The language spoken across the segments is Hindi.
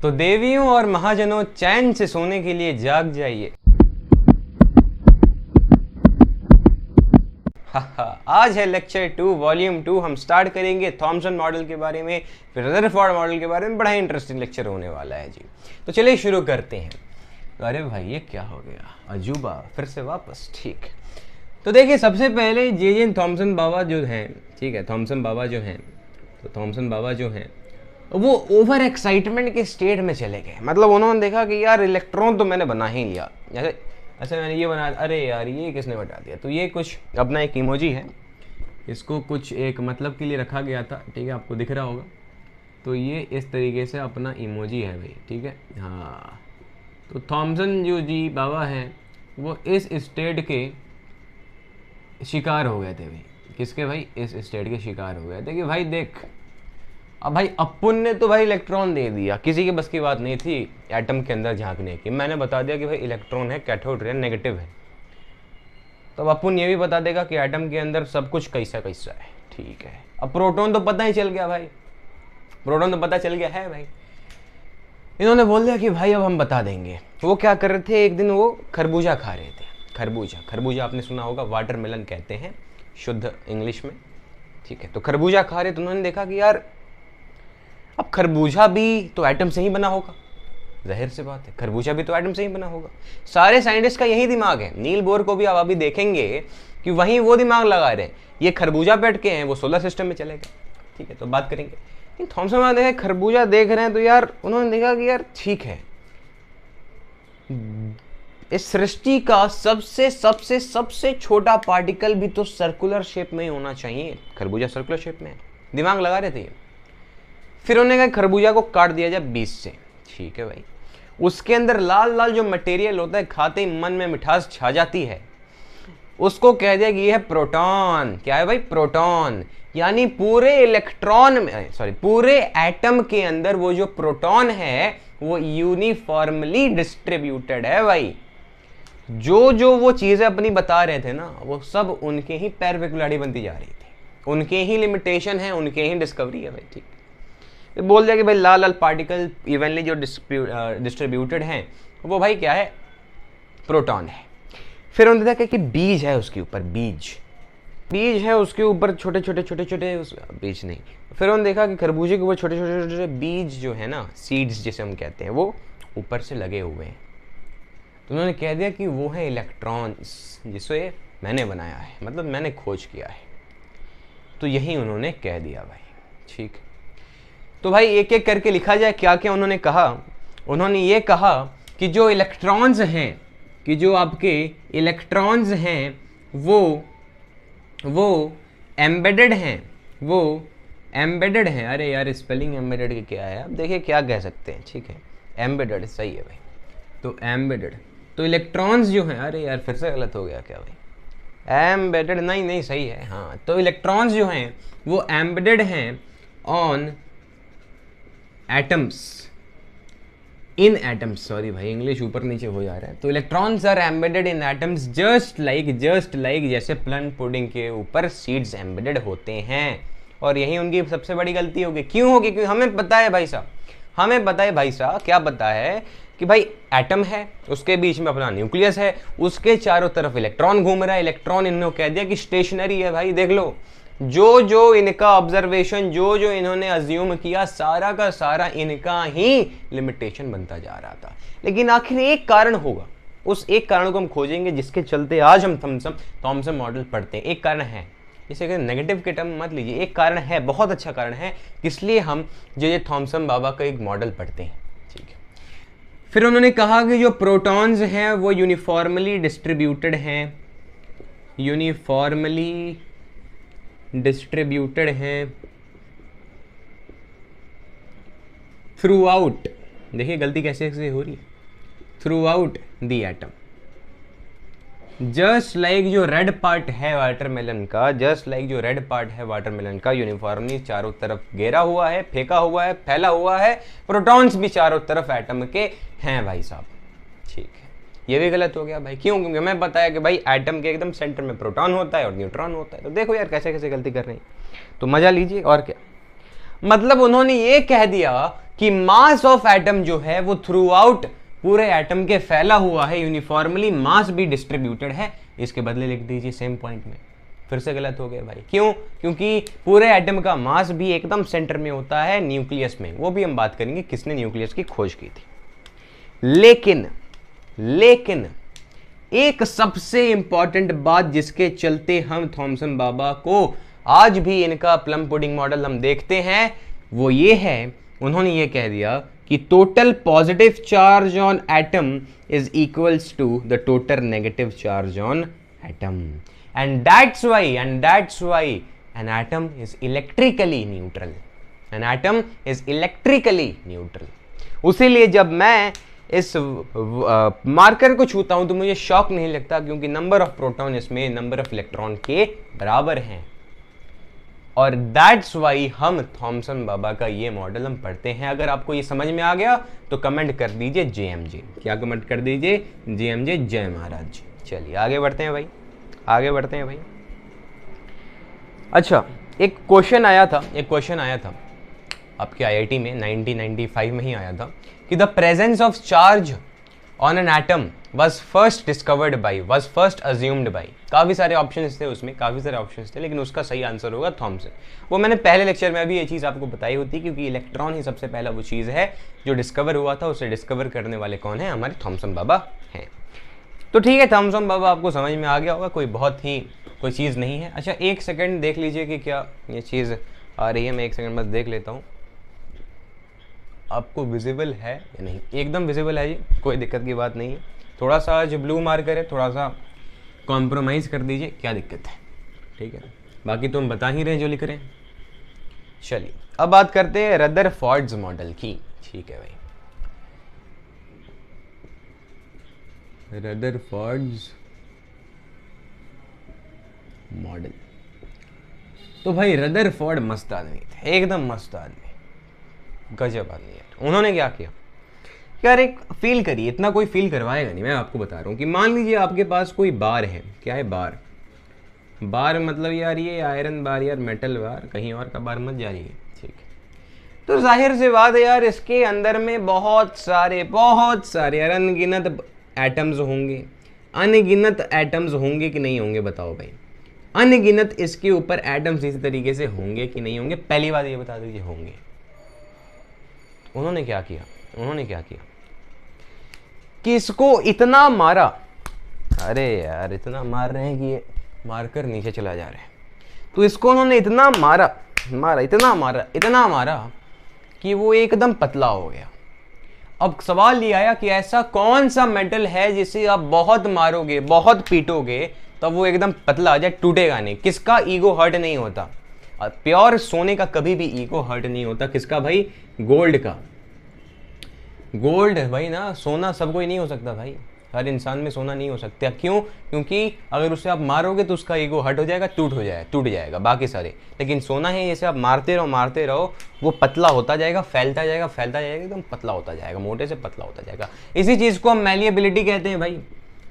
तो देवियों और महाजनों, चैन से सोने के लिए जाग जाइए। आज है लेक्चर 2 वॉल्यूम 2। हम स्टार्ट करेंगे थॉमसन मॉडल के बारे में, फिर रदरफोर्ड मॉडल के बारे में। बड़ा ही इंटरेस्टिंग लेक्चर होने वाला है जी। तो चलिए शुरू करते हैं। अरे भाई ये क्या हो गया, अजूबा फिर से वापस। ठीक, तो देखिए सबसे पहले जे थॉमसन बाबा जो हैं, ठीक है, थॉमसन बाबा जो हैं, तो थॉमसन बाबा जो हैं वो ओवर एक्साइटमेंट के स्टेट में चले गए। मतलब उन्होंने देखा कि यार इलेक्ट्रॉन तो मैंने बना ही लिया, जैसे अच्छा मैंने ये बना, अरे यार ये किसने बता दिया। तो ये कुछ अपना एक इमोजी है, इसको कुछ एक मतलब के लिए रखा गया था, ठीक है, आपको दिख रहा होगा। तो ये इस तरीके से अपना इमोजी है भाई, ठीक है। हाँ, तो थॉमसन जो जी बाबा हैं वो इस स्टेट के शिकार हो गए थे भाई। किसके भाई? इस स्टेट के शिकार हो गए थे कि भाई देख, अब भाई अपुन ने तो भाई इलेक्ट्रॉन दे दिया, किसी के बस की बात नहीं थी एटम के अंदर झांकने की। मैंने बता दिया कि भाई इलेक्ट्रॉन है, कैथोड रे नेगेटिव है। तो अब अपुन ये भी बता देगा कि एटम के अंदर सब कुछ कैसा कैसा है, ठीक है। अब प्रोटॉन तो पता ही चल गया भाई, प्रोटॉन तो पता चल गया है भाई। इन्होंने बोल दिया कि भाई अब हम बता देंगे। वो क्या कर रहे थे, एक दिन वो खरबूजा खा रहे थे। खरबूजा, खरबूजा आपने सुना होगा, वाटरमेलन कहते हैं शुद्ध इंग्लिश में, ठीक है। तो खरबूजा खा रहे, तो उन्होंने देखा कि यार अब खरबूजा भी तो एटम से ही बना होगा, जाहिर सी बात है, खरबूजा भी तो एटम से ही बना होगा। सारे साइंटिस्ट का यही दिमाग है। नील बोर को भी आप अभी देखेंगे कि वहीं वो दिमाग लगा रहे हैं। ये खरबूजा पे अटके हैं, वो सोलर सिस्टम में चले गए, ठीक है। तो बात करेंगे। लेकिन थॉमसन ने देखा खरबूजा देख रहे हैं, तो यार उन्होंने देखा कि यार ठीक है, इस सृष्टि का सबसे सबसे सबसे छोटा पार्टिकल भी तो सर्कुलर शेप में ही होना चाहिए। खरबूजा सर्कुलर शेप में है, दिमाग लगा रहे थे ये। फिर उन्होंने कहा खरबूजा को काट दिया जाए बीच से, ठीक है भाई। उसके अंदर लाल लाल जो मटेरियल होता है, खाते ही मन में मिठास छा जाती है। उसको कह दिया कि ये है प्रोटॉन। क्या है भाई? प्रोटॉन। यानी पूरे इलेक्ट्रॉन में, सॉरी, पूरे एटम के अंदर वो जो प्रोटॉन है वो यूनिफॉर्मली डिस्ट्रीब्यूटेड है भाई। जो जो वो चीजें अपनी बता रहे थे ना, वो सब उनके ही पैर पे कुल्हाड़ी बनती जा रही थी, उनके ही लिमिटेशन है, उनके ही डिस्कवरी है भाई, ठीक। बोल दिया कि भाई लाल लाल पार्टिकल इवनली जो डिस्ट्रीब्यूटेड हैं वो भाई क्या है? प्रोटॉन है। फिर उन्होंने देखा कि बीज है उसके ऊपर, बीज है उसके ऊपर, छोटे छोटे बीज नहीं। फिर उन्होंने देखा कि खरबूजे के ऊपर छोटे छोटे बीज जो है ना, सीड्स जिसे हम कहते हैं, वो ऊपर से लगे हुए हैं। तो उन्होंने कह दिया कि वो है इलेक्ट्रॉन्स, जिसे मैंने बनाया है, मतलब मैंने खोज किया है। तो यही उन्होंने कह दिया भाई, ठीक। तो भाई एक एक करके लिखा जाए क्या क्या उन्होंने कहा। उन्होंने ये कहा कि जो इलेक्ट्रॉन्स हैं, कि जो आपके इलेक्ट्रॉन्स हैं वो एम्बेडेड हैं, वो एम्बेडेड हैं। अरे यार स्पेलिंग एम्बेडेड की क्या है, अब देखिए क्या कह सकते हैं, ठीक है, एम्बेडेड सही है भाई। तो एम्बेडेड, तो इलेक्ट्रॉन्स जो हैं, अरे यार फिर से गलत हो गया क्या भाई, एम्बेडेड नहीं सही है, हाँ। तो इलेक्ट्रॉन्स जो हैं वो एम्बेडेड हैं on atoms, in atoms, sorry भाई इंग्लिश ऊपर नीचे हो जा रहा है। तो electrons are embedded in atoms just like जैसे प्लन पुडिंग के ऊपर सीड्स एम्बेडेड होते हैं। और यही उनकी सबसे बड़ी गलती होगी। क्यों होगी? क्योंकि हमें पता है भाई साहब, हमें पता है भाई साहब, क्या पता है कि भाई एटम है, उसके बीच में अपना न्यूक्लियस है, उसके चारों तरफ इलेक्ट्रॉन घूम रहा है। इलेक्ट्रॉन इन्होंने कह दिया कि स्टेशनरी है भाई। देख लो, जो जो इनका ऑब्जर्वेशन, जो जो इन्होंने अज्यूम किया, सारा का सारा इनका ही लिमिटेशन बनता जा रहा था। लेकिन आखिर एक कारण होगा, उस एक कारण को हम खोजेंगे जिसके चलते आज हम थॉमसन मॉडल पढ़ते हैं। एक कारण है, इसे कहते हैं नेगेटिव के टर्म मत लीजिए, एक कारण है, बहुत अच्छा कारण है, इसलिए हम जे थॉमसन बाबा का एक मॉडल पढ़ते हैं, ठीक है। फिर उन्होंने कहा कि जो प्रोटॉन्स हैं वो यूनिफॉर्मली डिस्ट्रीब्यूटेड हैं, यूनिफॉर्मली डिस्ट्रीब्यूटेड हैं थ्रू आउट, देखिए गलती कैसे कैसे हो रही है, through out the atom. Just like जो रेड पार्ट है वाटरमेलन का, जस्ट लाइक जो रेड पार्ट है वाटरमेलन का यूनिफॉर्मली चारों तरफ घेरा हुआ है, फेंका हुआ है, फैला हुआ है, प्रोटॉन्स भी चारों तरफ एटम के हैं भाई साहब, ठीक है। ये भी गलत हो गया भाई, क्यों? क्योंकि मैं बताया कि भाई एटम के एकदम सेंटर में प्रोटॉन होता है और न्यूट्रॉन होता है। तो देखो यार कैसे कैसे गलती कर रहे हैं, तो मजा लीजिए और क्या। मतलब उन्होंने ये कह दिया कि मास ऑफ एटम जो है वो थ्रू आउट पूरे एटम के फैला हुआ है यूनिफॉर्मली, मास भी डिस्ट्रीब्यूटेड है। इसके बदले लिख दीजिए सेम पॉइंट में। फिर से गलत हो गया भाई, क्यों? क्योंकि पूरे एटम का मास भी एकदम सेंटर में होता है, न्यूक्लियस में। वो भी हम बात करेंगे किसने न्यूक्लियस की खोज की थी। लेकिन एक सबसे इंपॉर्टेंट बात जिसके चलते हम थॉमसन बाबा को आज भी इनका प्लम पुडिंग मॉडल हम देखते हैं, वो ये है, उन्होंने ये कह दिया कि total positive charge on atom is equals to the total negative charge on atom, and that's why an atom is electrically neutral. An atom is electrically neutral. उसीलिए जब मैं इस मार्कर को छूता हूं तो मुझे शॉक नहीं लगता, क्योंकि नंबर ऑफ प्रोटॉन इसमें नंबर ऑफ इलेक्ट्रॉन के बराबर हैं। और दैट्स वाई हम थॉमसन बाबा का ये मॉडल हम पढ़ते हैं। अगर आपको ये समझ में आ गया तो कमेंट कर दीजिए JMJ। क्या कमेंट कर दीजिए? JMJ, जय महाराज। चलिए आगे बढ़ते हैं भाई, आगे बढ़ते हैं भाई। अच्छा, एक क्वेश्चन आया था आपके IIT में 1995 में ही आया था कि the presence of charge on an atom was first assumed by। काफ़ी सारे ऑप्शंस थे उसमें, लेकिन उसका सही आंसर होगा थॉमसन। वो मैंने पहले लेक्चर में अभी ये चीज़ आपको बताई होती, क्योंकि इलेक्ट्रॉन ही सबसे पहला वो चीज़ है जो डिस्कवर हुआ था। उसे डिस्कवर करने वाले कौन है? हमारे थॉमसन बाबा हैं। तो ठीक है, थॉमसन बाबा आपको समझ में आ गया होगा, कोई चीज़ नहीं है। अच्छा, एक सेकेंड देख लीजिए कि क्या ये चीज़ आ रही है। मैं एक सेकेंड बस देख लेता हूँ आपको विजिबल है या नहीं। एकदम विजिबल है जी, कोई दिक्कत की बात नहीं है। थोड़ा सा आज ब्लू मार्कर है, थोड़ा सा कॉम्प्रोमाइज़ कर दीजिए, क्या दिक्कत है? ठीक है, बाकी तो हम बता ही रहे हैं जो लिख रहे हैं। चलिए अब बात करते हैं रदरफोर्ड्स मॉडल की। ठीक है भाई, रदरफोर्ड्स मॉडल। तो भाई रदरफोर्ड मस्त आदमी थे, एकदम मस्त आदमी, गजब आदमी है। उन्होंने क्या किया यार, एक फील करिए, इतना कोई फील करवाएगा नहीं, मैं आपको बता रहा हूँ कि मान लीजिए आपके पास कोई बार है। क्या है बार? बार मतलब यार ये आयरन बार, यार मेटल बार, कहीं और का बार मत जाइए। ठीक है, तो जाहिर सी बात है यार, इसके अंदर में बहुत सारे यार अनगिनत एटम्स होंगे। अनगिनत एटम्स होंगे कि नहीं होंगे बताओ भाई? अनगिनत इसके ऊपर एटम्स इसी तरीके से होंगे कि नहीं होंगे? पहली बात ये बता दीजिए, होंगे। उन्होंने क्या किया कि इसको इतना मारा, अरे यार इतना मार रहे हैं कि ये मारकर नीचे चला जा रहा है। तो इसको उन्होंने इतना मारा कि वो एकदम पतला हो गया। अब सवाल ये आया कि ऐसा कौन सा मेटल है जिसे आप बहुत मारोगे, बहुत पीटोगे, तब वो एकदम पतला आ जाए, टूटेगा नहीं। किसका ईगो हर्ट नहीं होता? प्योर सोने का कभी भी ईगो हर्ट नहीं होता। किसका भाई? गोल्ड का। गोल्ड भाई ना, सोना सब कोई नहीं हो सकता भाई, हर इंसान में सोना नहीं हो सकता। क्यों? क्योंकि अगर उसे आप मारोगे तो उसका ईगो हर्ट हो जाएगा, टूट जाएगा बाकी सारे। लेकिन सोना है, जैसे आप मारते रहो, वो पतला होता जाएगा, फैलता जाएगा, एकदम पतला होता जाएगा, मोटे से पतला होता जाएगा। इसी चीज़ को हम मैलिएबिलिटी कहते हैं भाई।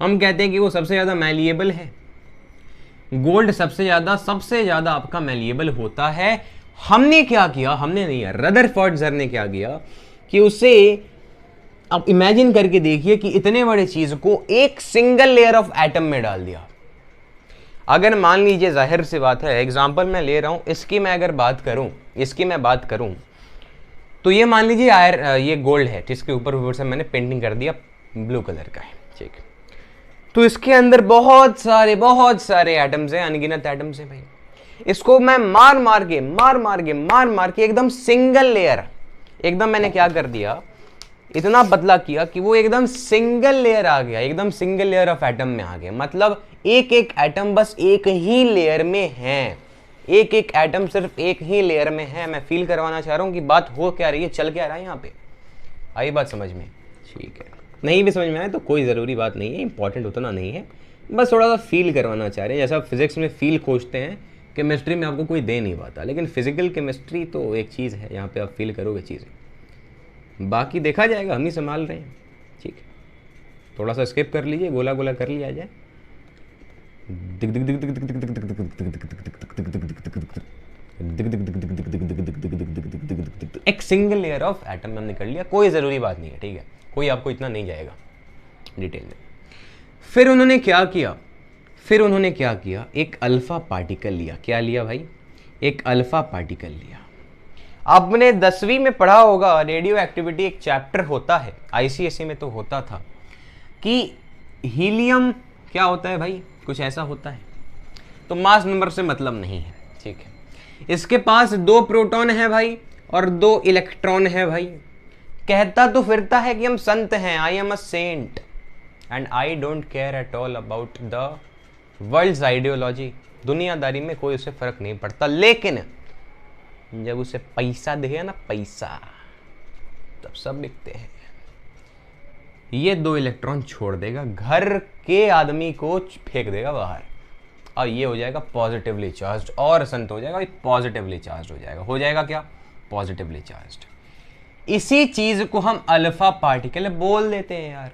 हम कहते हैं कि वो सबसे ज़्यादा मैलिएबल है। गोल्ड सबसे ज़्यादा आपका मैलिएबल होता है। हमने क्या किया? हमने नहीं, रदरफोर्ड सर ने क्या किया कि उसे, आप इमेजिन करके देखिए कि इतने बड़े चीज को एक सिंगल लेयर ऑफ एटम में डाल दिया। अगर मान लीजिए, जाहिर सी बात है, एग्जांपल मैं ले रहा हूं, इसकी मैं बात करूं तो ये मान लीजिए ये गोल्ड है, जिसके ऊपर से मैंने पेंटिंग कर दिया, ब्लू कलर का है। ठीक, तो इसके अंदर बहुत सारे एटम्स हैं, अनगिनत एटम्स हैं भाई। इसको मैं मार के एकदम सिंगल लेयर, एकदम मैंने क्या कर दिया, इतना पतला किया कि वो एकदम सिंगल लेयर आ गया, एकदम सिंगल लेयर ऑफ एटम में आ गया। मतलब एक एटम बस एक ही लेयर में है, एक एटम सिर्फ एक ही लेयर में है। मैं फील करवाना चाह रहा हूँ कि बात हो क्या रही है, चल क्या रहा है यहाँ पे। आई बात समझ में? ठीक है, नहीं भी समझ में आए तो कोई ज़रूरी बात नहीं है, इंपॉर्टेंट उतना नहीं है, बस थोड़ा सा फील करवाना चाह रहे हैं। जैसा फिजिक्स में फील खोजते हैं, केमिस्ट्री में आपको कोई दे नहीं पाता, लेकिन फिजिकल केमिस्ट्री तो एक चीज़ है, यहाँ पे आप फील करोगे चीज़ें, बाकी देखा जाएगा, हम ही संभाल रहे हैं। ठीक है, थोड़ा सा स्किप कर लीजिए, गोला गोला कर लिया जाए। एक सिंगल लेयर ऑफ एटम हमने कर लिया, कोई ज़रूरी बात नहीं है, ठीक है, कोई आपको इतना नहीं जाएगा डिटेल में। फिर उन्होंने क्या किया, एक अल्फा पार्टिकल लिया। क्या लिया भाई? एक अल्फा पार्टिकल लिया। आपने 10वीं में पढ़ा होगा, रेडियो एक्टिविटी एक चैप्टर होता है, आईसीएसई में तो होता था कि हीलियम क्या होता है भाई, कुछ ऐसा होता है, तो मास नंबर से मतलब नहीं है, ठीक है। इसके पास 2 प्रोटॉन है भाई और 2 इलेक्ट्रॉन है भाई। कहता तो फिरता है कि हम संत हैं, I am a saint and I don't care at all about the world's ideology. दुनियादारी में कोई उसे फर्क नहीं पड़ता, लेकिन जब उसे पैसा दिखेगा ना, पैसा, तब सब बिकते हैं। ये 2 इलेक्ट्रॉन छोड़ देगा, घर के आदमी को फेंक देगा बाहर, और ये हो जाएगा पॉजिटिवली चार्ज्ड, और संत हो जाएगा, पॉजिटिवली चार्ज्ड हो जाएगा क्या? Positively charged. इसी चीज को हम अल्फा पार्टिकल बोल देते हैं यार।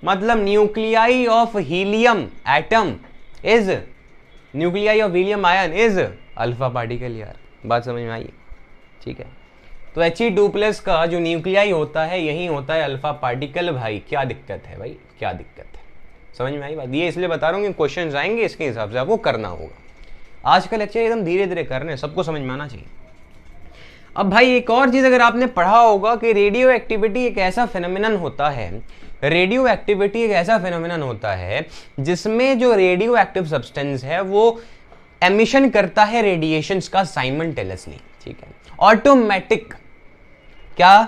मतलब nuclei of helium atom is, nuclei of helium ion is alpha particle यार। बात समझ में आई? ठीक है। तो He2+ का जो न्यूक्लियाई होता है यही होता है अल्फा पार्टिकल। भाई क्या दिक्कत है भाई, क्या दिक्कत है? समझ में आई बात? ये इसलिए बता रहा हूँ कि क्वेश्चंस आएंगे, इसके हिसाब से आपको करना होगा। आज का लेक्चर एकदम धीरे धीरे कर रहे हैं, सबको समझ में आना चाहिए। अब भाई एक और चीज अगर आपने पढ़ा होगा कि रेडियो एक्टिविटी एक ऐसा फेनोमेनन होता है, रेडियो एक्टिविटी एक ऐसा फेनोमेनन होता है जिसमें जो रेडियो एक्टिव सब्सटेंस है वो एमिशन करता है रेडिएशंस का साइमल्टेनियसली, ठीक है, ऑटोमेटिक क्या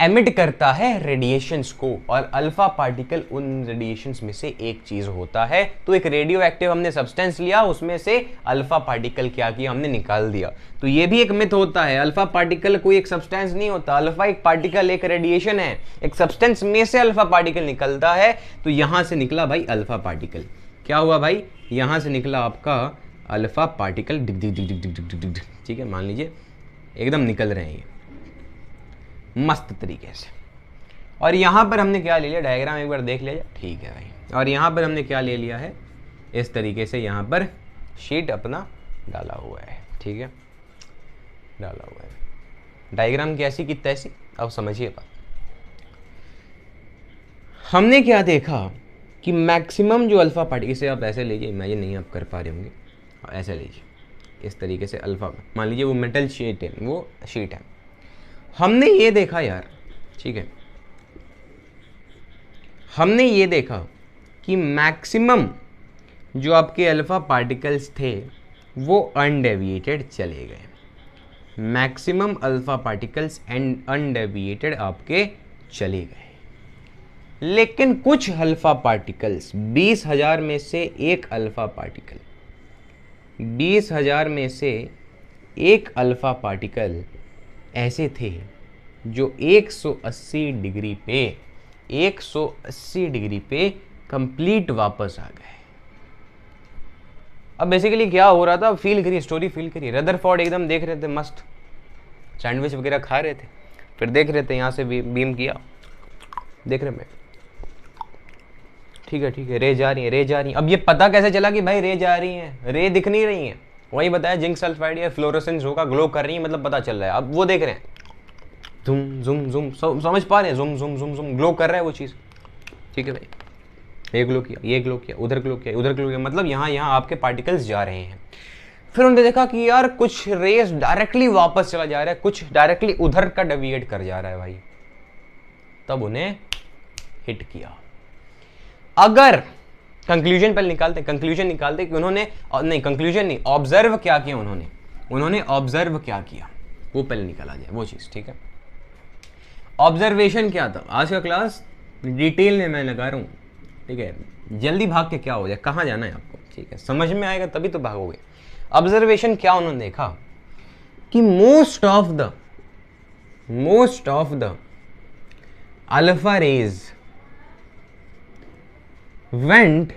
एमिट करता है रेडिएशंस को, और अल्फा पार्टिकल उन रेडिएशंस में से एक चीज होता है। तो एक रेडियो एक्टिव हमने सब्सटेंस लिया, उसमें से अल्फा पार्टिकल क्या किया, हमने निकाल दिया। तो ये भी एक मिथ होता है, अल्फा पार्टिकल कोई एक सब्सटेंस नहीं होता, अल्फा एक पार्टिकल, एक रेडिएशन है, एक सब्सटेंस में से अल्फा पार्टिकल निकलता है। तो यहां से निकला भाई अल्फा पार्टिकल। क्या हुआ भाई? यहां से निकला आपका अल्फा पार्टिकल, डिग डिग डिग डिग डिग डिग डिग, ठीक है, मान लीजिए एकदम निकल रहे हैं ये मस्त तरीके से। और यहाँ पर हमने क्या ले लिया, डायग्राम एक बार देख लिया, ठीक है भाई। और यहाँ पर हमने क्या ले लिया है, इस तरीके से यहाँ पर शीट अपना डाला हुआ है, ठीक है, डाला हुआ है। डायग्राम कैसी की तैसी, अब समझिए बात। हमने क्या देखा कि मैक्सिमम जो अल्फा पार्टिकल, इसे आप ऐसे लीजिए, इमेजिन नहीं आप कर पा रहे होंगे, ऐसे लीजिए, इस तरीके से अल्फा, मान लीजिए वो मेटल शीट है, वो शीट है। हमने ये देखा यार, ठीक है, हमने ये देखा कि मैक्सिमम जो आपके अल्फा पार्टिकल्स थे वो अनडेविएटेड चले गए। मैक्सिमम अल्फा पार्टिकल्स अनडेविएटेड आपके चले गए। लेकिन कुछ अल्फा पार्टिकल्स, 20,000 में से एक अल्फा पार्टिकल, 20,000 में से एक अल्फा पार्टिकल ऐसे थे जो 180 डिग्री पे कंप्लीट वापस आ गए। अब बेसिकली क्या हो रहा था, फील करिए, स्टोरी फील करिए। रदरफोर्ड एकदम देख रहे थे, मस्त सैंडविच वगैरह खा रहे थे, फिर देख रहे थे यहाँ से बीम किया, देख रहे मैं, ठीक है, रे जा रही है। अब ये पता कैसे चला कि भाई रे जा रही है, रे दिख नहीं रही है, वही बताया जिंक सल्फाइड या फ्लोरोसेंस होगा, ग्लो कर रही है, मतलब पता चल रहा है। अब वो देख रहे हैं, जुम जुम जुम, समझ पा रहे हैं, जुम जुम जुम जुम, ग्लो कर रहा है वो चीज़, ठीक है भाई। ये ग्लो किया, ये ग्लो किया, उधर ग्लो किया, उधर ग्लो किया, मतलब यहाँ आपके पार्टिकल्स जा रहे हैं। फिर उन्होंने देखा कि यार कुछ रेस डायरेक्टली वापस चला जा रहा है, कुछ डायरेक्टली उधर का डेविएट कर जा रहा है भाई। तब उन्हें हिट किया। अगर कंक्लूजन पहले निकालते कि उन्होंने, नहीं कंक्लूजन नहीं, ऑब्जर्व क्या किया उन्होंने ऑब्जर्व क्या किया वो पहले निकाला जाए वो चीज़, ठीक है। ऑब्जर्वेशन क्या था, आज का क्लास डिटेल में मैं लगा रहा हूँ, ठीक है, जल्दी भाग के क्या हो जाए, कहाँ जाना है आपको, ठीक है, समझ में आएगा तभी तो भागोगे। ऑब्जर्वेशन क्या उन्होंने देखा कि most of the alpha rays went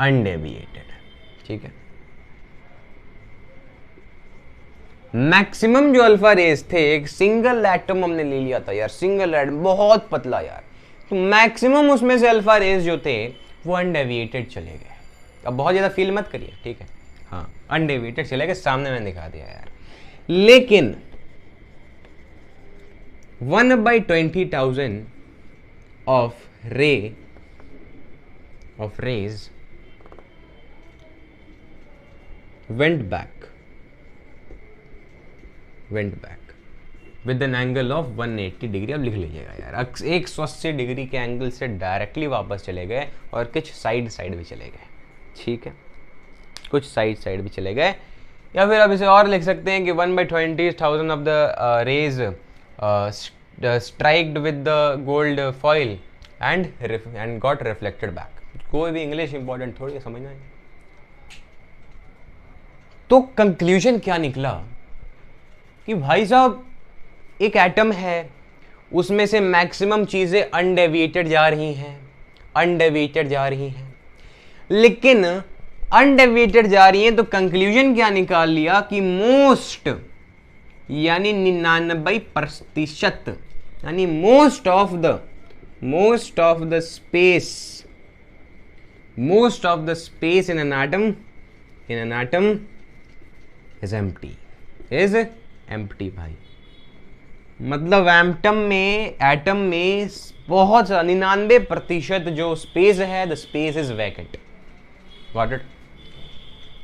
undeviated, ठीक है। मैक्सिमम जो अल्फा रेज थे, एक सिंगल एटम हमने ले लिया था यार, सिंगल एटम बहुत पतला यार, तो मैक्सिमम उसमें से अल्फा रेज जो थे वो अनडेविएटेड चले गए। अब बहुत ज़्यादा फील मत करिए, ठीक है, हाँ अनडेविएटेड चलेगा, सामने मैंने दिखा दिया यार। लेकिन 1/20,000 of rays went back with an angle of 180 degree. अब लिख लीजिएगा यार, 180 डिग्री के एंगल से डायरेक्टली वापस चले गए और कुछ साइड भी चले गए, ठीक है, कुछ साइड भी चले गए। या फिर आप इसे और लिख सकते हैं कि 1/20,000 of the rays striked with the gold foil and got reflected back. कोई भी इंग्लिश इंपॉर्टेंट थोड़ी समझना है। तो कंक्लूजन क्या निकला कि भाई साहब एक एटम है, उसमें से मैक्सिमम चीजें अनडेविएटेड जा रही हैं, लेकिन अनडेविएटेड जा रही हैं। तो कंक्लूजन क्या निकाल लिया कि मोस्ट यानी 99% यानी most of the space in an atom is empty भाई। मतलब एटम में बहुत 99% जो स्पेस है, the space is vacant. Got it.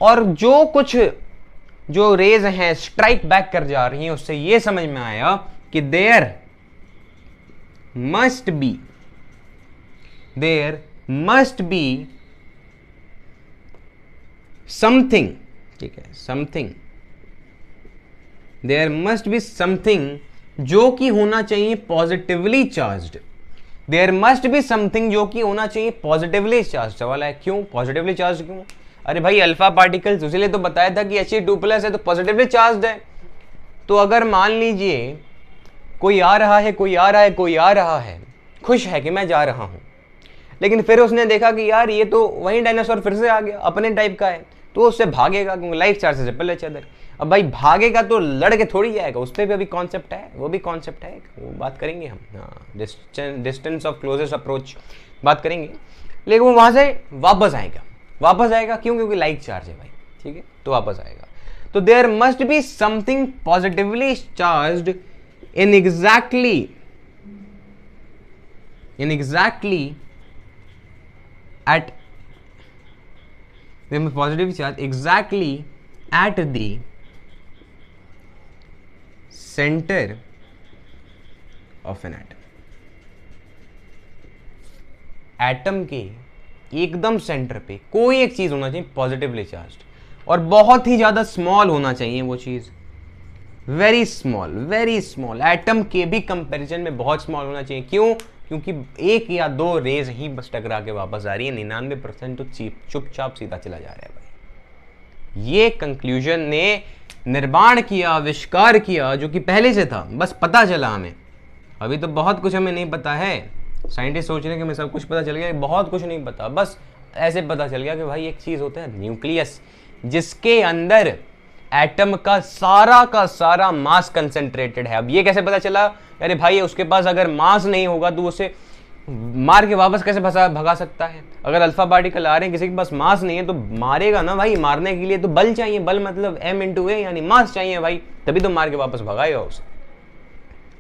और जो रेज हैं स्ट्राइक बैक कर जा रही हैं, उससे ये समझ में आया कि देयर मस्ट बी समथिंग, ठीक है, देयर मस्ट बी समथिंग जो कि होना चाहिए positively charged. There must be something जो कि होना चाहिए पॉजिटिवली चार्ज। सवाल है क्यों पॉजिटिवली चार्ज क्यों? अरे भाई अल्फा पार्टिकल्स, इसलिए तो बताया था कि He2+ है तो पॉजिटिवली चार्ज है। तो अगर मान लीजिए कोई आ रहा है, खुश है कि मैं जा रहा हूं, लेकिन फिर उसने देखा कि यार ये तो वही डायनासोर फिर से आ गया, अपने टाइप का है, तो उससे भागेगा क्योंकि लाइफ चार्ज से पहले चदर। अब भाई भागेगा तो लड़ के थोड़ी जाएगा, उस पर भी अभी कॉन्सेप्ट है, वो बात करेंगे हम। हाँ, डिस्टेंस ऑफ क्लोजेस्ट अप्रोच बात करेंगे। लेकिन वो वहां से वापस आएगा क्यों? क्योंकि लाइक चार्ज है भाई, ठीक है, तो वापस आएगा। तो there must be something positively charged in exactly at positive charge exactly at the center of an atom। Atom के एकदम सेंटर पे कोई एक चीज होना चाहिए पॉजिटिवली चार्ज्ड, और बहुत ही ज्यादा स्मॉल होना चाहिए वो चीज, वेरी स्मॉल। एटम के भी कंपैरिजन में बहुत स्मॉल होना चाहिए। क्यों? क्योंकि 1 या 2 रेज ही बस टकरा के वापस आ रही है, 99% तो चुपचाप सीधा चला जा रहा है भाई। ये कंक्लूजन ने निर्माण किया, आविष्कार किया, जो कि पहले से था, बस पता चला हमें। अभी तो बहुत कुछ हमें नहीं पता है। साइंटिस्ट सोच रहे हैं कि हमें सब कुछ पता चल गया, बहुत कुछ नहीं पता, बस ऐसे पता चल गया कि भाई एक चीज होता है न्यूक्लियस, जिसके अंदर एटम का सारा मास कंसेंट्रेटेड है। अब ये कैसे पता चला? अरे भाई उसके पास अगर मास नहीं होगा तो उसे मार के वापस कैसे भगा सकता है? अगर अल्फा पार्टिकल आ रहे हैं, किसी के पास मास नहीं है तो मारेगा ना भाई। मारने के लिए तो बल चाहिए, बल मतलब m×a यानी मास चाहिए भाई, तभी तो मार के वापस भगाएगा उसे।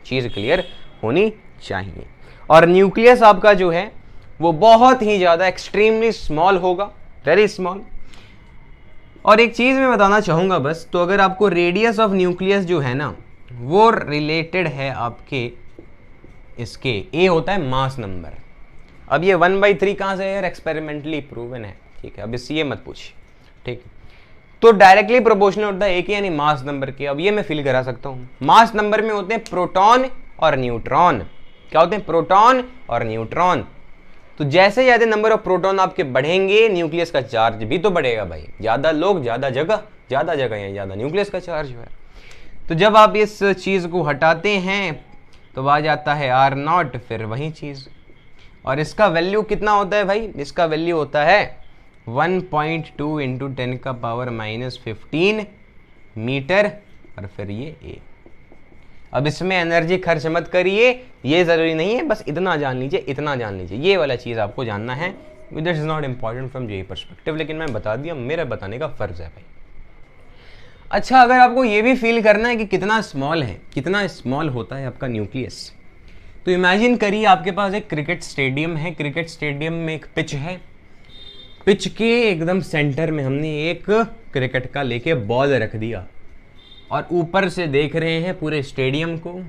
चीज क्लियर होनी चाहिए। और न्यूक्लियस आपका जो है वो बहुत ही ज्यादा एक्सट्रीमली स्मॉल होगा, वेरी स्मॉल। और एक चीज मैं बताना चाहूंगा बस, तो अगर आपको रेडियस ऑफ न्यूक्लियस जो है ना वो रिलेटेड है आपके इसके, ए होता है मास नंबर। अब ये 1/3 कहां से है यार? एक्सपेरिमेंटली प्रूवन है, ठीक है, अब इससे ये मत पूछिए, ठीक है। तो डायरेक्टली प्रोपोर्शनल होता है ए के यानी मास नंबर के। अब ये मैं फील करा सकता हूं, मास नंबर में होते हैं प्रोटॉन और न्यूट्रॉन। क्या होते हैं? प्रोटॉन और न्यूट्रॉन। तो जैसे ज्यादा नंबर ऑफ प्रोटॉन आपके बढ़ेंगे, न्यूक्लियस का चार्ज भी तो बढ़ेगा भाई। ज्यादा लोग ज्यादा जगह है, ज्यादा न्यूक्लियस का चार्ज है। तो जब आप इस चीज को हटाते हैं तो आ जाता है R0, फिर वही चीज। और इसका वैल्यू कितना होता है भाई? इसका वैल्यू होता है 1.2 × 10⁻⁻15 मीटर, और फिर ये ए। अब इसमें एनर्जी खर्च मत करिए, ये जरूरी नहीं है, बस इतना जान लीजिए, ये वाला चीज आपको जानना है। This is not important from JEE perspective, लेकिन मैं बता दिया, मेरा बताने का फर्ज है भाई। अच्छा, अगर आपको ये भी फील करना है कि कितना स्मॉल है, कितना स्मॉल होता है आपका न्यूक्लियस, तो इमेजिन करिए आपके पास एक क्रिकेट स्टेडियम है। क्रिकेट स्टेडियम में एक पिच है, पिच के एकदम सेंटर में हमने एक क्रिकेट का लेके बॉल रख दिया और ऊपर से देख रहे हैं पूरे स्टेडियम को।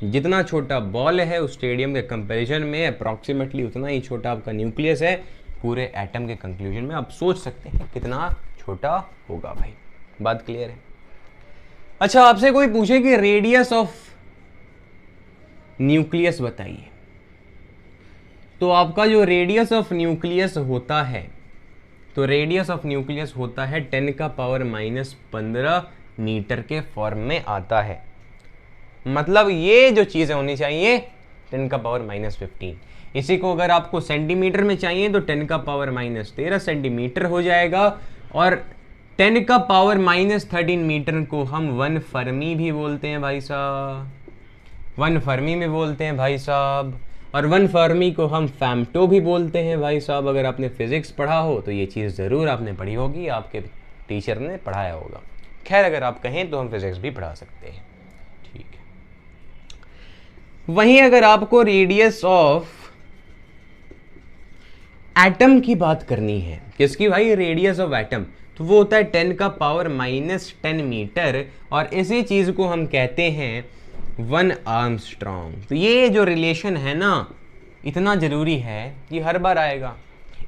जितना छोटा बॉल है उस स्टेडियम के कंपैरिजन में अप्रॉक्सीमेटली उतना ही छोटा आपका न्यूक्लियस है पूरे एटम के कंक्लूजन में। आप सोच सकते हैं कितना छोटा होगा भाई। बात क्लियर है? अच्छा, आपसे कोई पूछे कि रेडियस ऑफ न्यूक्लियस बताइए, तो आपका जो रेडियस ऑफ न्यूक्लियस होता है, तो रेडियस ऑफ न्यूक्लियस होता है 10⁻⁻15 मीटर के फॉर्म में आता है। मतलब ये जो चीज़ें होनी चाहिए 10⁻⁻15। इसी को अगर आपको सेंटीमीटर में चाहिए तो 10⁻⁻13 सेंटीमीटर हो जाएगा। और 10⁻⁻13 मीटर को हम 1 फर्मी भी बोलते हैं भाई साहब, 1 फर्मी में बोलते हैं भाई साहब। और 1 फर्मी को हम फैम्टो भी बोलते हैं भाई साहब। अगर आपने फिजिक्स पढ़ा हो तो ये चीज़ ज़रूर आपने पढ़ी होगी, आपके टीचर ने पढ़ाया होगा। खैर, अगर आप कहें तो हम फिजिक्स भी पढ़ा सकते हैं, ठीक है। वहीं अगर आपको रेडियस ऑफ एटम की बात करनी है, किसकी भाई? रेडियस ऑफ एटम, तो वो होता है 10⁻10 मीटर। और इसी चीज़ को हम कहते हैं 1 आर्मस्ट्रॉन्ग। तो ये जो रिलेशन है ना, इतना ज़रूरी है कि हर बार आएगा।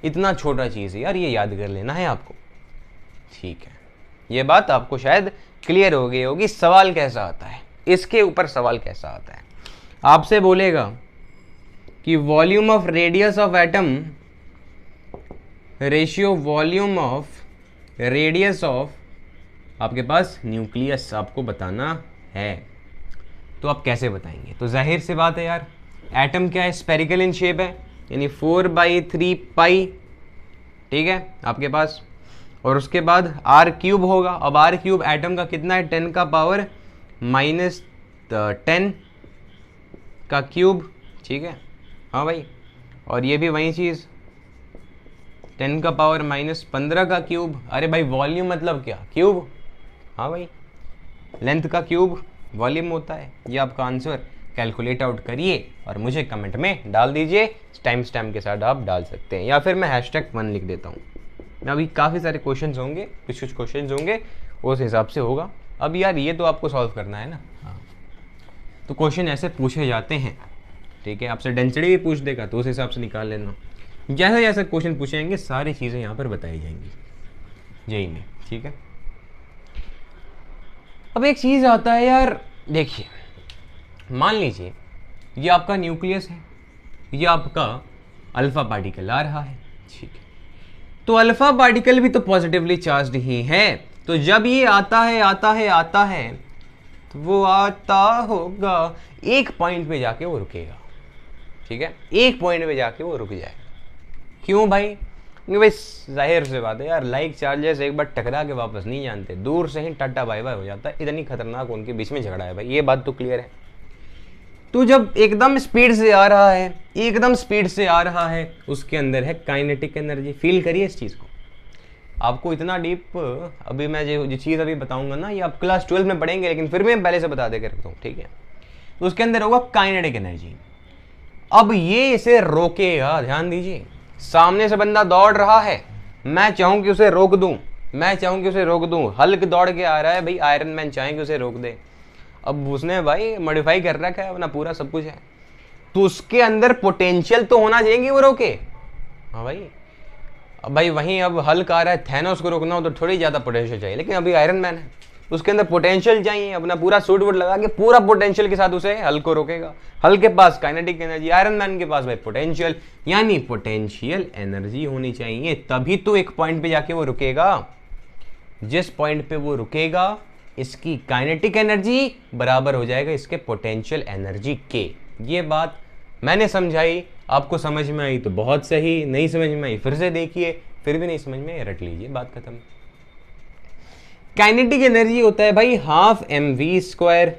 इतना छोटा चीज़ है यार, ये याद कर लेना है आपको, ठीक है। ये बात आपको शायद क्लियर हो गई होगी। सवाल कैसा आता है इसके ऊपर, सवाल कैसा आता है, आपसे बोलेगा कि volume of radius of atom ratio volume of radius of आपके पास न्यूक्लियस आपको बताना है। तो आप कैसे बताएंगे? तो जाहिर सी बात है यार, एटम क्या है? स्फेरिकल इन शेप है, यानी 4/3 पाई, ठीक है आपके पास। और उसके बाद r³ होगा। अब r³ एटम का कितना है? 10⁻⁻10 का क्यूब, ठीक है। हाँ भाई, और ये भी वही चीज़ 10⁻⁻15 का क्यूब। अरे भाई, वॉल्यूम मतलब क्या? क्यूब। हाँ भाई, लेंथ का क्यूब वॉल्यूम होता है। ये आपका आंसर कैलकुलेट आउट करिए और मुझे कमेंट में डाल दीजिए। टाइम स्टैम्प के साथ आप डाल सकते हैं, या फिर मैं #1 लिख देता हूँ। अभी काफ़ी सारे क्वेश्चंस होंगे, कुछ क्वेश्चंस होंगे, उस हिसाब से होगा। अब यार ये तो आपको सॉल्व करना है ना। हाँ, तो क्वेश्चन ऐसे पूछे जाते हैं, ठीक है। आपसे डेंसिटी भी पूछ देगा तो उस हिसाब से निकाल लेना। जैसे जैसे क्वेश्चन पूछेंगे सारी चीज़ें यहाँ पर बताई जाएंगी जेईई में, ठीक है। अब एक चीज़ आता है यार, देखिए मान लीजिए ये आपका न्यूक्लियस है, ये आपका अल्फा पार्टिकल आ रहा है, ठीक है। तो अल्फा पार्टिकल भी तो पॉजिटिवली चार्ज्ड ही है। तो जब ये आता है तो वो आता होगा एक पॉइंट पे जाके वो रुकेगा, ठीक है। एक पॉइंट पे जाके वो रुक जाएगा। क्यों भाई? क्योंकि भाई जाहिर से बात है यार, लाइक चार्जेस एक बार टकरा के वापस नहीं जानते, दूर से ही टाटा बाय बाय हो जाता है। इतनी खतरनाक उनके बीच में झगड़ा है भाई, ये बात तो क्लियर है। तो जब एकदम स्पीड से आ रहा है, एकदम स्पीड से आ रहा है, उसके अंदर है काइनेटिक एनर्जी। फील करिए इस चीज़ को। आपको इतना डीप अभी मैं जो चीज़ अभी बताऊंगा ना, ये आप क्लास 12 में पढ़ेंगे, लेकिन फिर मैं पहले से बता देकर रखता हूँ, ठीक है। तो उसके अंदर होगा काइनेटिक एनर्जी। अब ये इसे रोकेगा, ध्यान दीजिए। सामने से बंदा दौड़ रहा है, मैं चाहूँ कि उसे रोक दूँ, हल्क दौड़ के आ रहा है भाई, आयरन मैन चाहे कि उसे रोक दे। अब उसने भाई मॉडिफाई कर रखा है अपना, पूरा सब कुछ है, तो उसके अंदर पोटेंशियल तो होना चाहिए वो रोके। हाँ भाई, अब भाई वहीं अब हल्क आ रहा है, थैनोस को रोकना हो तो थोड़ी ज़्यादा पोटेंशियल चाहिए, लेकिन अभी आयरन मैन है, उसके अंदर पोटेंशियल चाहिए। अपना पूरा सूट वूट लगा के पूरा पोटेंशियल के साथ उसे हल्क को रोकेगा। हल्क के पास काइनेटिक एनर्जी, आयरन मैन के पास भाई पोटेंशियल, यानी पोटेंशियल एनर्जी होनी चाहिए, तभी तो एक पॉइंट पे जाके वो रुकेगा। जिस पॉइंट पे वो रुकेगा, इसकी काइनेटिक एनर्जी बराबर हो जाएगा इसके पोटेंशियल एनर्जी के। ये बात मैंने समझाई, आपको समझ में आई तो बहुत सही, नहीं समझ में आई फिर से देखिए, फिर भी नहीं समझ में रट लीजिए, बात खत्म। काइनेटिक एनर्जी होता है भाई 12 mv²।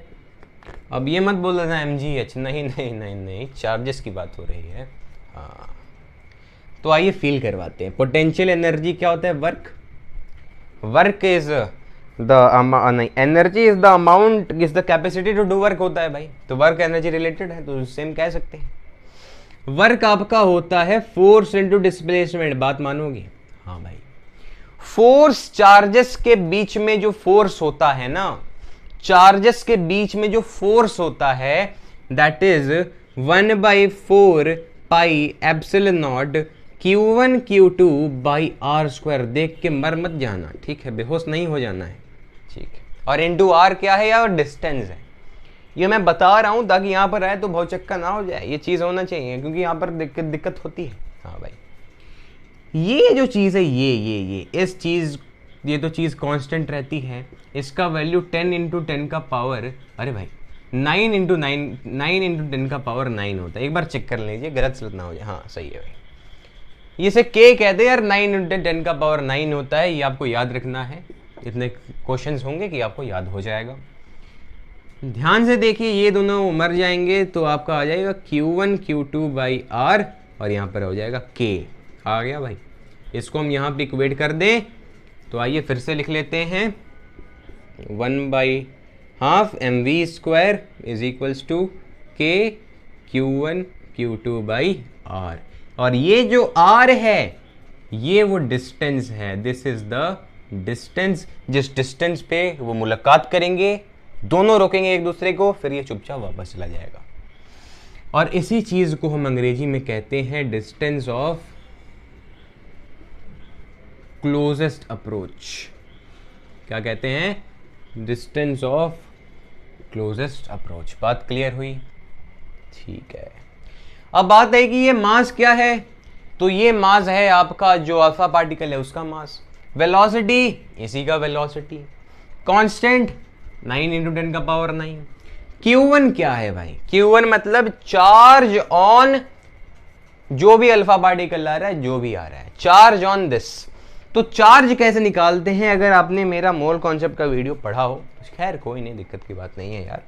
अब ये मत बोल देना mgh, नहीं नहीं नहीं नहीं, चार्जेस की बात हो रही है। हाँ, तो आइए फील करवाते हैं। पोटेंशियल एनर्जी क्या होता है? वर्क इज नहीं, energy is the amount, is the capacity to do work होता है भाई, तो वर्क एनर्जी रिलेटेड है तो सेम कह सकते हैं। वर्क आपका होता है फोर्स इनटू डिस्प्लेसमेंट, बात मानोगे? हाँ भाई, फोर्स चार्जेस के बीच में जो फोर्स होता है ना, चार्जेस के बीच में जो फोर्स होता है that is 1/4 pi epsilon naught Q1 Q2 by R square. देख के मर मत जाना, ठीक है, बेहोश नहीं हो जाना है, ठीक है। और इंटू आर क्या है यार? डिस्टेंस है। ये मैं बता रहा हूं ताकि यहां पर आए तो बहुत चक्का ना हो जाए, ये चीज होना चाहिए क्योंकि यहां पर दिक्कत होती है। हाँ भाई, ये जो चीज है ये इस चीज, ये तो चीज कांस्टेंट रहती है, इसका वैल्यू 10 इंटू 10 का पावर, अरे भाई 9 इंटू 10 का पावर 9 होता है। एक बार चेक कर लीजिए, गलत सलत ना हो जाए। हाँ सही है भाई, ये से के कहते हैं यार, 9 इंटू 10 का पावर 9 होता है, ये आपको याद रखना है। इतने क्वेश्चंस होंगे कि आपको याद हो जाएगा। ध्यान से देखिए, ये दोनों मर जाएंगे तो आपका आ जाएगा Q1 Q2 बाई आर, और यहाँ पर हो जाएगा K। आ गया भाई, इसको हम यहाँ पे इक्वेट कर दें तो आइए फिर से लिख लेते हैं, 1/2 mv² is equals to K Q1 Q2 by R. और ये जो R है ये वो डिस्टेंस है, दिस इज द डिस्टेंस। जिस डिस्टेंस पे वो मुलाकात करेंगे, दोनों रोकेंगे एक दूसरे को, फिर ये चुपचाप वापस चला जाएगा। और इसी चीज को हम अंग्रेजी में कहते हैं डिस्टेंस ऑफ क्लोजेस्ट अप्रोच। क्या कहते हैं? Distance of closest approach. बात क्लियर हुई? ठीक है। अब बात है कि ये मास क्या है, तो ये मास है आपका जो अल्फा पार्टिकल है उसका मास। वेलोसिटी इसी का वेलोसिटी। कांस्टेंट 9 इंटू 10 का पावर 9। Q1 क्या है भाई? Q1 मतलब चार्ज ऑन जो भी अल्फा पार्टिकल आ रहा है, जो भी आ रहा है, चार्ज ऑन दिस। तो चार्ज कैसे निकालते हैं? अगर आपने मेरा मोल कॉन्सेप्ट का वीडियो पढ़ा हो, खैर कोई नहीं, दिक्कत की बात नहीं है यार।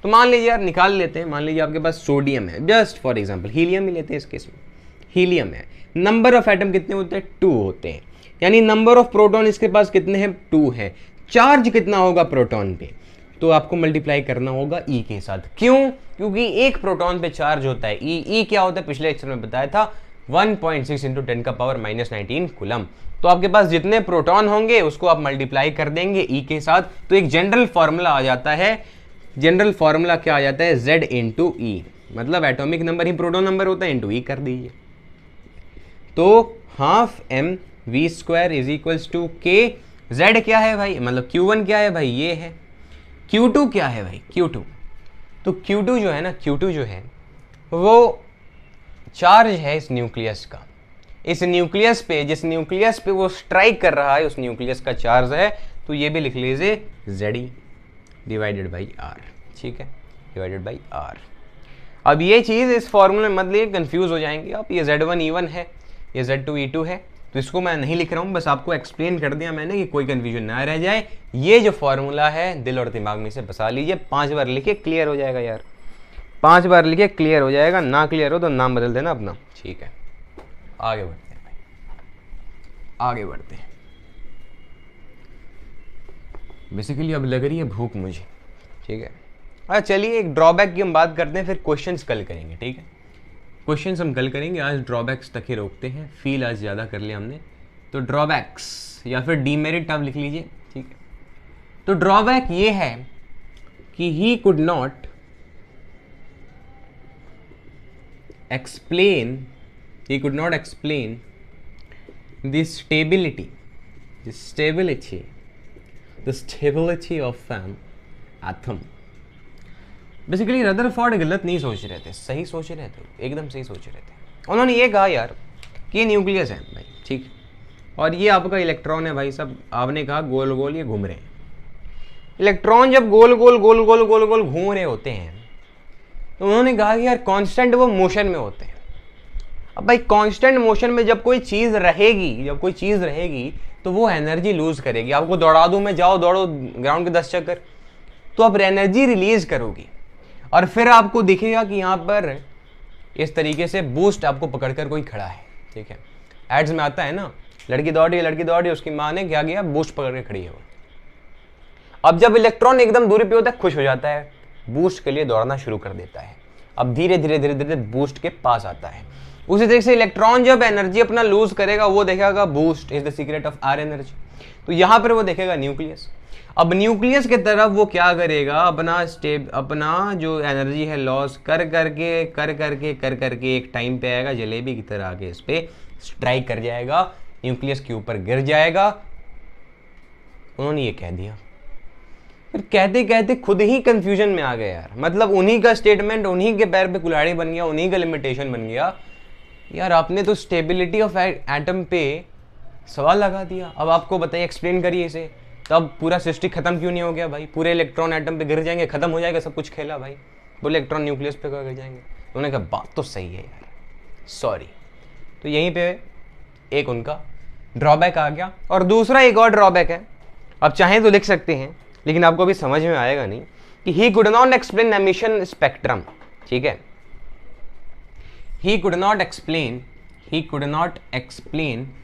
तो मान लीजिए यार, निकाल लेते हैं। मान लीजिए आपके पास सोडियम है, जस्ट फॉर एग्जांपल, हीलियम ही लेते हैं इस केस में। हीलियम है, नंबर ऑफ एटम कितने होते हैं? 2 होते हैं, यानी नंबर ऑफ प्रोटॉन इसके पास कितने हैं? 2 है। चार्ज कितना होगा प्रोटॉन पे? तो आपको मल्टीप्लाई करना होगा ई के साथ। क्यों? क्योंकि एक प्रोटॉन पे चार्ज होता है ई क्या होता है पिछले लेक्चर में बताया था, 1.6 इंटू 10 का पावर -19 कूलम। तो आपके पास जितने प्रोटॉन होंगे उसको आप मल्टीप्लाई कर देंगे ई के साथ, तो एक जनरल फॉर्मूला आ जाता है। जनरल फॉर्मूला क्या आ जाता है? Z इंटू ई, मतलब एटॉमिक नंबर ही प्रोटॉन नंबर होता है, इंटू ई कर दीजिए। तो 12 mv² is equals to K। Z क्या है भाई? मतलब Q1 क्या है भाई? ये है। Q2 क्या है भाई? Q2, तो Q2 जो है ना, Q2 जो है वो चार्ज है इस न्यूक्लियस का। इस न्यूक्लियस पे, जिस न्यूक्लियस पे वो स्ट्राइक कर रहा है, उस न्यूक्लियस का चार्ज है। तो ये भी लिख लीजिए Ze डिवाइडेड बाई आर, ठीक है, डिवाइडेड बाई आर। अब ये चीज़ इस फॉर्मूले में मत लिए, कंफ्यूज हो जाएंगे आप। ये Z1 E1 है, ये Z2 E2 है, तो इसको मैं नहीं लिख रहा हूँ, बस आपको एक्सप्लेन कर दिया मैंने कि कोई कंफ्यूजन ना रह जाए। ये जो फॉर्मूला है दिल और दिमाग में से बसा लीजिए, 5 बार लिखे क्लियर हो जाएगा यार, 5 बार लिखे क्लियर हो जाएगा। ना क्लियर हो तो नाम बदल देना अपना, ठीक है। आगे बढ़ते हैं भाई, आगे बढ़ते हैं। बेसिकली अब लग रही है भूख मुझे, ठीक है। अच्छा चलिए, एक ड्रॉबैक की हम बात करते हैं, फिर क्वेश्चंस कल करेंगे, ठीक है। क्वेश्चंस हम कल करेंगे, आज ड्रॉबैक्स तक ही रोकते हैं, फील आज ज़्यादा कर लिया हमने। तो ड्रॉबैक्स या फिर डीमेरिट आप लिख लीजिए, ठीक है। तो ड्रॉबैक ये है कि he could not explain the stability of an atom। Basically Rutherford गलत नहीं सोच रहे थे, सही सोच रहे थे, एकदम सही सोच रहे थे। उन्होंने ये कहा यार कि ये न्यूक्लियस है भाई, ठीक, और ये आपका इलेक्ट्रॉन है भाई। सब आपने कहा गोल गोल ये घूम रहे हैं। इलेक्ट्रॉन जब गोल गोल गोल गोल गोल गोल घूम रहे होते हैं, तो उन्होंने कहा कि यार कांस्टेंट वो मोशन में होते हैं। अब भाई कांस्टेंट मोशन में जब कोई चीज़ रहेगी तो वो एनर्जी लूज करेगी। आपको दौड़ा दूं मैं, जाओ दौड़ो ग्राउंड के 10 चक्कर, तो आप एनर्जी रिलीज करोगी और फिर आपको दिखेगा कि यहाँ पर इस तरीके से बूस्ट आपको पकड़कर कोई खड़ा है, ठीक है। एड्स में आता है ना, लड़की दौड़ी, उसकी माँ ने क्या किया, बूस्ट पकड़ के खड़ी है वो, अब जब इलेक्ट्रॉन एकदम दूरी पे होता है खुश हो जाता है, बूस्ट के लिए दौड़ना शुरू कर देता है, अब धीरे धीरे धीरे धीरे बूस्ट के पास आता है। उसी तरीके से इलेक्ट्रॉन जब एनर्जी अपना लूज करेगा वो देखेगा boost is the secret of our energy, तो यहां पर वो देखेगा न्यूक्लियस। अब न्यूक्लियस के तरफ वो क्या करेगा, अपना जो एनर्जी है लॉस कर करके एक टाइम पे आएगा, जलेबी की तरह आके इस पे स्ट्राइक कर जाएगा, न्यूक्लियस के ऊपर गिर जाएगा। उन्होंने ये कह दिया, फिर कहते कहते खुद ही कंफ्यूजन में आ गए यार, मतलब उन्हीं का स्टेटमेंट उन्हीं के पैर पे कुल्हाड़ी बन गया, उन्हीं का लिमिटेशन बन गया। यार आपने तो स्टेबिलिटी ऑफ एटम पे सवाल लगा दिया, अब आपको बताइए, एक्सप्लेन करिए इसे, तब पूरा सृष्टि खत्म क्यों नहीं हो गया भाई, पूरे इलेक्ट्रॉन एटम पे गिर जाएंगे, खत्म हो जाएगा सब कुछ खेला भाई, बोले इलेक्ट्रॉन न्यूक्लियस पे गिर जाएंगे। उन्होंने कहा बात तो सही है यार, सॉरी। तो यहीं पे एक उनका ड्रॉबैक आ गया। और दूसरा एक और ड्रॉबैक है, अब चाहें तो लिख सकते हैं लेकिन आपको अभी समझ में आएगा नहीं, कि he could not explain emission spectrum, ठीक है, he could not explain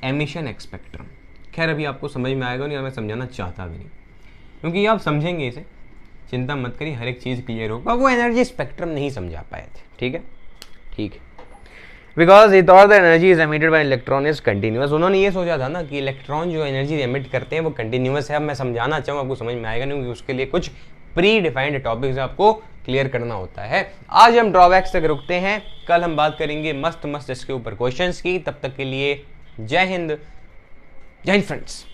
emission spectrum. खैर अभी आपको समझ में आएगा नहीं और मैं समझाना चाहता भी नहीं, क्योंकि आप समझेंगे इसे, चिंता मत करिए, हर एक चीज़ क्लियर होगा। वो एनर्जी स्पेक्ट्रम नहीं समझा पाए थे, ठीक है, ठीक है, because he thought the energy is emitted by electron is continuous. उन्होंने ये सोचा था ना कि इलेक्ट्रॉन जो एनर्जी एमिट करते हैं वो कंटिन्यूअस है। अब मैं समझाना चाहूँ आपको समझ में आएगा नहीं, क्योंकि उसके लिए कुछ प्री डिफाइंड टॉपिक्स आपको क्लियर करना होता है। आज हम ड्रॉबैक्स तक रुकते हैं, कल हम बात करेंगे मस्त मस्त इसके ऊपर क्वेश्चंस की। तब तक के लिए जय हिंद, जय हिंद फ्रेंड्स।